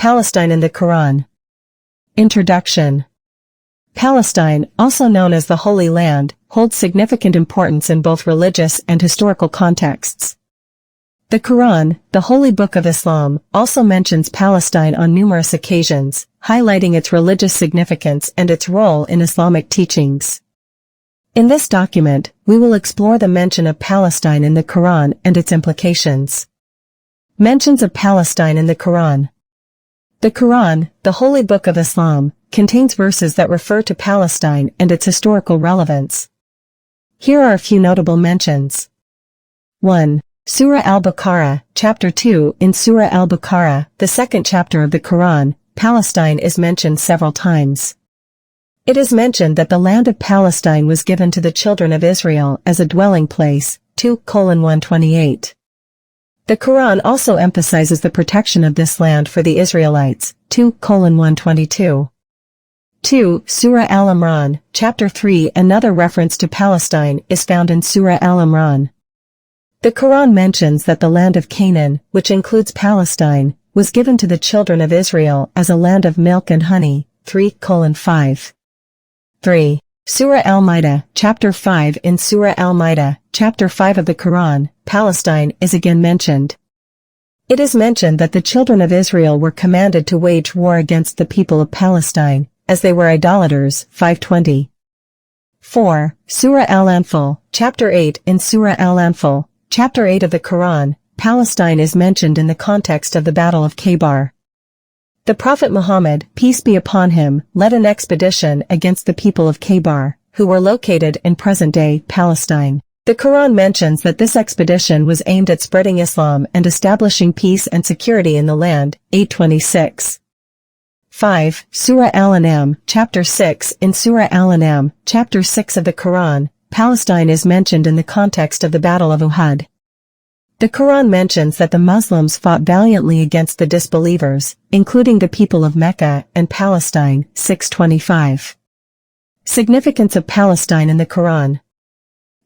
Palestine in the Quran. Introduction. Palestine, also known as the Holy Land, holds significant importance in both religious and historical contexts. The Quran, the Holy Book of Islam, also mentions Palestine on numerous occasions, highlighting its religious significance and its role in Islamic teachings. In this document, we will explore the mention of Palestine in the Quran and its implications. Mentions of Palestine in the Quran. The Quran, the Holy Book of Islam, contains verses that refer to Palestine and its historical relevance. Here are a few notable mentions. 1. Surah al-Baqarah, Chapter 2. In Surah al-Baqarah, the second chapter of the Quran, Palestine is mentioned several times. It is mentioned that the land of Palestine was given to the children of Israel as a dwelling place, 2:128. The Quran also emphasizes the protection of this land for the Israelites, 2:122. 2. Surah al-Imran, Chapter 3. Another reference to Palestine is found in Surah al-Imran. The Quran mentions that the land of Canaan, which includes Palestine, was given to the children of Israel as a land of milk and honey, 3:5. 3. Surah al-Ma'idah, Chapter 5. In Surah al-Ma'idah, Chapter 5 of the Quran, Palestine is again mentioned. It is mentioned that the children of Israel were commanded to wage war against the people of Palestine, as they were idolaters, 5:20. 4. Surah al-Anfal, Chapter 8. In Surah al-Anfal, Chapter 8 of the Quran, Palestine is mentioned in the context of the Battle of Khaybar. The Prophet Muhammad, peace be upon him, led an expedition against the people of Khaybar, who were located in present-day Palestine. The Quran mentions that this expedition was aimed at spreading Islam and establishing peace and security in the land, 8:26. 5. Surah al-An'am, Chapter 6. In Surah al-An'am, Chapter 6 of the Quran, Palestine is mentioned in the context of the Battle of Uhud. The Quran mentions that the Muslims fought valiantly against the disbelievers, including the people of Mecca and Palestine, 6:25. Significance of Palestine in the Quran.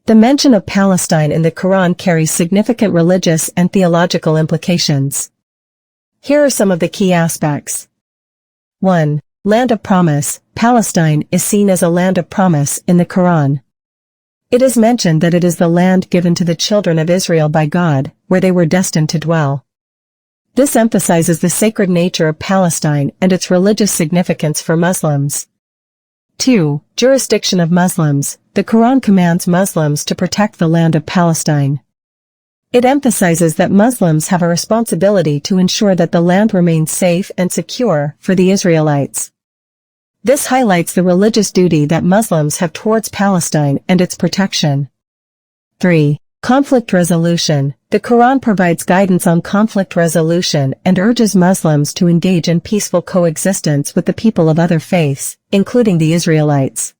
The mention of Palestine in the Quran carries significant religious and theological implications. Here are some of the key aspects. 1. Land of promise. Palestine is seen as a land of promise in the Quran. It is mentioned that it is the land given to the children of Israel by God, where they were destined to dwell. This emphasizes the sacred nature of Palestine and its religious significance for Muslims. 2. Jurisdiction of Muslims. The Quran commands Muslims to protect the land of Palestine. It emphasizes that Muslims have a responsibility to ensure that the land remains safe and secure for the Israelites. This highlights the religious duty that Muslims have towards Palestine and its protection. 3. Conflict resolution. The Quran provides guidance on conflict resolution and urges Muslims to engage in peaceful coexistence with the people of other faiths, including the Israelites.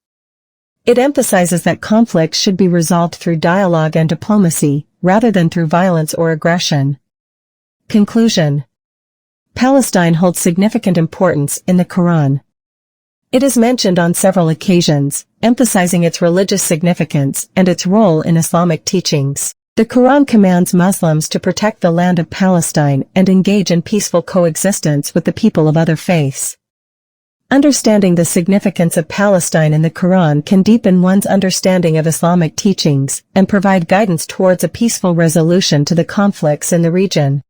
It emphasizes that conflicts should be resolved through dialogue and diplomacy, rather than through violence or aggression. Conclusion. Palestine holds significant importance in the Quran. It is mentioned on several occasions, emphasizing its religious significance and its role in Islamic teachings. The Quran commands Muslims to protect the land of Palestine and engage in peaceful coexistence with the people of other faiths. Understanding the significance of Palestine in the Quran can deepen one's understanding of Islamic teachings and provide guidance towards a peaceful resolution to the conflicts in the region.